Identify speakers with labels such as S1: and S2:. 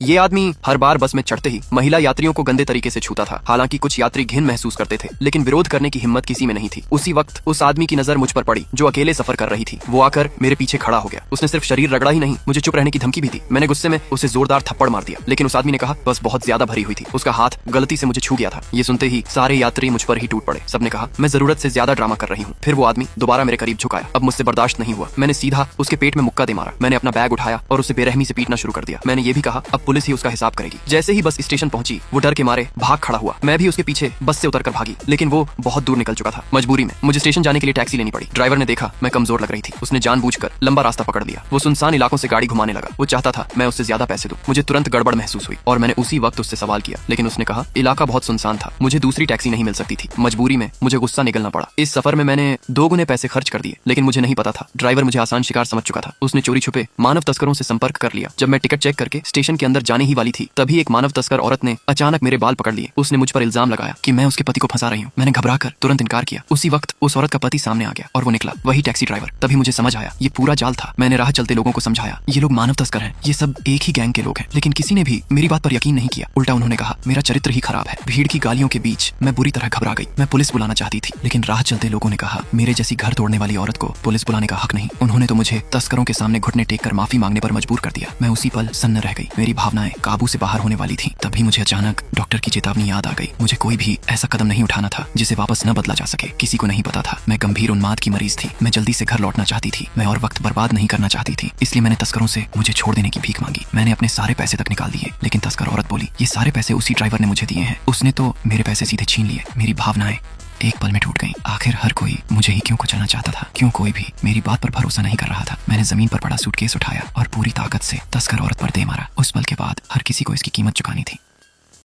S1: ये आदमी हर बार बस में चढ़ते ही महिला यात्रियों को गंदे तरीके से छूता था। हालांकि कुछ यात्री घिन महसूस करते थे, लेकिन विरोध करने की हिम्मत किसी में नहीं थी। उसी वक्त उस आदमी की नजर मुझ पर पड़ी जो अकेले सफर कर रही थी। वो आकर मेरे पीछे खड़ा हो गया। उसने सिर्फ शरीर रगड़ा ही नहीं, मुझे चुप रहने की धमकी भी दी। मैंने गुस्से में उसे जोरदार थप्पड़ मार दिया, लेकिन उस आदमी ने कहा बस बहुत ज्यादा भरी हुई थी। उसका हाथ गलती से मुझे छू गया था। ये सुनते ही सारे यात्री मुझ पर ही टूट पड़े। सबने कहा मैं जरूरत से ज्यादा ड्रामा कर रही हूँ। फिर वो आदमी दोबारा मेरे करीब झुकाया। अब मुझसे बर्दाश्त नहीं हुआ। मैंने सीधा उसके पेट में मुक्का दे मारा। मैंने अपना बैग उठाया और उसे बेरहमी से पीटना शुरू कर दिया। मैंने ये भी कहा अब पुलिस ही उसका हिसाब करेगी। जैसे ही बस स्टेशन पहुंची, वो डर के मारे भाग खड़ा हुआ। मैं भी उसके पीछे बस से उतरकर भागी, लेकिन वो बहुत दूर निकल चुका था। मजबूरी में मुझे स्टेशन जाने के लिए टैक्सी लेनी पड़ी। ड्राइवर ने देखा मैं कमजोर लग रही थी। उसने जानबूझकर लंबा रास्ता पकड़ लिया। वो सुनसान इलाकों से गाड़ी घुमाने लगा। वो चाहता था मैं उससे ज्यादा पैसे दूं। मुझे तुरंत गड़बड़ महसूस हुई और मैंने उसी वक्त उससे सवाल किया, लेकिन उसने कहा इलाका बहुत सुनसान था, मुझे दूसरी टैक्सी नहीं मिल सकती थी। मजबूरी में मुझे गुस्सा निकलना पड़ा। इस सफर में मैंने 2 गुने पैसे खर्च कर दिए, लेकिन मुझे नहीं पता था ड्राइवर मुझे आसान शिकार समझ चुका था। उसने चोरी छुपे मानव तस्करों से संपर्क कर लिया। जब मैं टिकट चेक करके स्टेशन के अंदर जाने ही वाली थी, तभी एक मानव तस्कर औरत ने अचानक मेरे बाल पकड़ लिए। उसने मुझ पर इल्जाम लगाया कि मैं उसके पति को फंसा रही हूँ। मैंने घबराकर तुरंत इनकार किया। उसी वक्त उस औरत का पति सामने आ गया और वो निकला, वही टैक्सी ड्राइवर। तभी मुझे समझ आया ये पूरा जाल था। मैंने राह चलते लोगों को समझाया ये लोग मानव तस्कर हैं, ये सब एक ही गैंग के लोग हैं, लेकिन किसी ने भी मेरी बात पर यकीन नहीं किया। उल्टा उन्होंने कहा मेरा चरित्र ही खराब है। भीड़ की गालियों के बीच मैं बुरी तरह घबरा गई। मैं पुलिस बुलाना चाहती थी, लेकिन राह चलते लोगों ने कहा मेरे जैसी घर तोड़ने वाली औरत को पुलिस बुलाने का हक नहीं। उन्होंने तो मुझे तस्करों के सामने घुटने टेक कर माफी मांगने पर मजबूर कर दिया। मैं उसी पल सन्न रह गई। मेरी भावनाएं काबू से बाहर होने वाली थी। तभी मुझे अचानक डॉक्टर की चेतावनी याद आ गई। मुझे कोई भी ऐसा कदम नहीं उठाना था जिसे वापस न बदला जा सके। किसी को नहीं पता था मैं गंभीर उन्माद की मरीज थी। मैं जल्दी से घर लौटना चाहती थी। मैं और वक्त बर्बाद नहीं करना चाहती थी। इसलिए मैंने तस्करों से मुझे छोड़ देने की भीख मांगी। मैंने अपने सारे पैसे तक निकाल दिए, लेकिन तस्कर औरत बोली ये सारे पैसे उसी ड्राइवर ने मुझे दिए हैं। उसने तो मेरे पैसे सीधे छीन लिए। मेरी भावनाएं एक पल में टूट गई। आखिर हर कोई मुझे ही क्यों कुचलना चाहता था? क्यों कोई भी मेरी बात पर भरोसा नहीं कर रहा था? मैंने जमीन पर पड़ा सूटकेस उठाया और पूरी ताकत से तस्कर औरत पर दे मारा। उस पल के बाद हर किसी को इसकी कीमत चुकानी थी।